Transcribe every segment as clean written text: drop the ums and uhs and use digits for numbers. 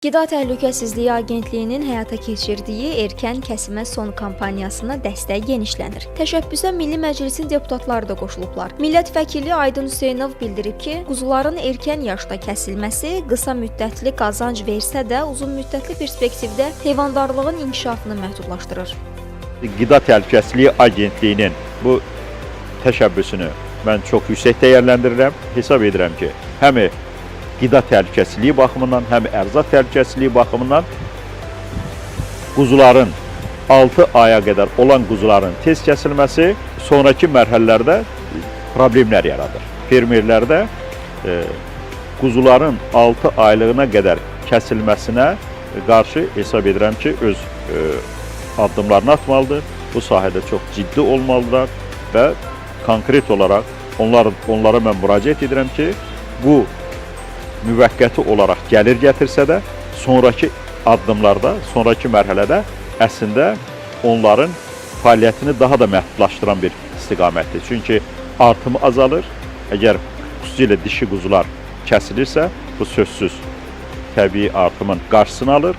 Qida Təhlükəsizliyi Agentliyinin həyata keçirdiyi erkən kəsimə son kampaniyasına dəstək genişlənir. Təşəbbüsə Milli Məclisin deputatları da qoşulublar. Millət vəkili Aydın Hüseynov bildirib ki, quzuların erkən yaşda kəsilməsi qısa müddətli qazanc versə də, uzun müddətli perspektivdə heyvandarlığın inkişafını məhdudlaşdırır. Qida Təhlükəsizliyi Agentliyinin bu təşəbbüsünü mən çox yüksək dəyərləndirirəm. Hesab edirəm ki, həm qida təhlükəsizliyi baxımından, həm ərzaq təhlükəsizliyi baxımından quzuların 6 aya qədər olan quzuların tez kəsilməsi sonraki mərhələlərdə problemlər yaradır. Fermerlərdə quzuların 6 aylığına qədər kəsilməsinə qarşı hesab edirəm ki, öz addımlarını atmalıdır. Bu sahədə çox ciddi olmalıdırlar və konkret olaraq onlara mən müraciət edirəm ki, bu müvəqqəti olaraq gəlir gətirsə də, sonraki addımlarda, sonraki mərhələdə əslində onların fəaliyyətini daha da məhdudlaşdıran bir istiqamətdir. Çünki artımı azalır. Əgər xüsusilə dişi quzular kəsilirsə, bu sözsüz təbii artımın qarşısını alır.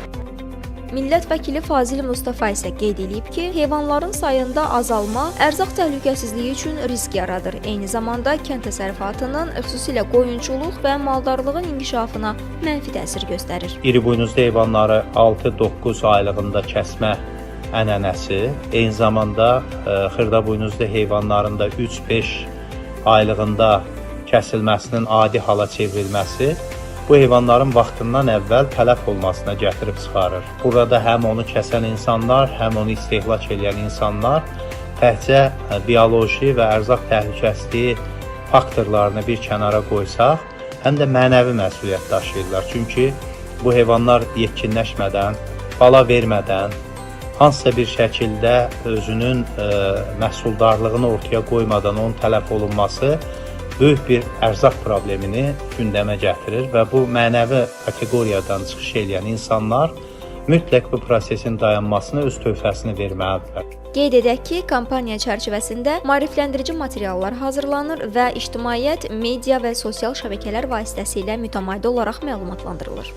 Millət vəkili Fazil Mustafa isə qeyd edib ki, heyvanların sayında azalma ərzaq təhlükəsizliyi üçün risk yaradır. Eyni zamanda kənd təsərrüfatının, xüsusilə qoyunçuluq və maldarlığın inkişafına mənfi təsir göstərir. İri buynuzlu heyvanları 6-9 aylığında kəsmə ənənəsi, eyni zamanda xırda buynuzlu heyvanların da 3-5 aylığında kəsilməsinin adi hala çevrilməsi bu heyvanların vaxtından əvvəl tələf olmasına gətirib çıxarır. Burada həm onu kəsən insanlar, həm onu istehlak edən insanlar təkcə bioloji və ərzaq təhlükəsizliyi faktorlarını bir kənara qoysaq, həm də mənəvi məsuliyyət daşıyırlar. Çünki bu heyvanlar yetkinləşmədən, bala vermədən, hansısa bir şəkildə özünün məhsuldarlığını ortaya qoymadan onun tələf olunması böyük bir ərzaq problemini gündəmə gətirir və bu mənəvi kateqoriyadan çıxış edən insanlar mütləq bu prosesin dayanmasına öz töhfəsini verməlidirlər. Qeyd edək ki, kampaniya çərçivəsində maarifləndirici materiallar hazırlanır və ictimaiyyət, media və sosial şəbəkələr vasitəsilə mütəmadi olaraq məlumatlandırılır.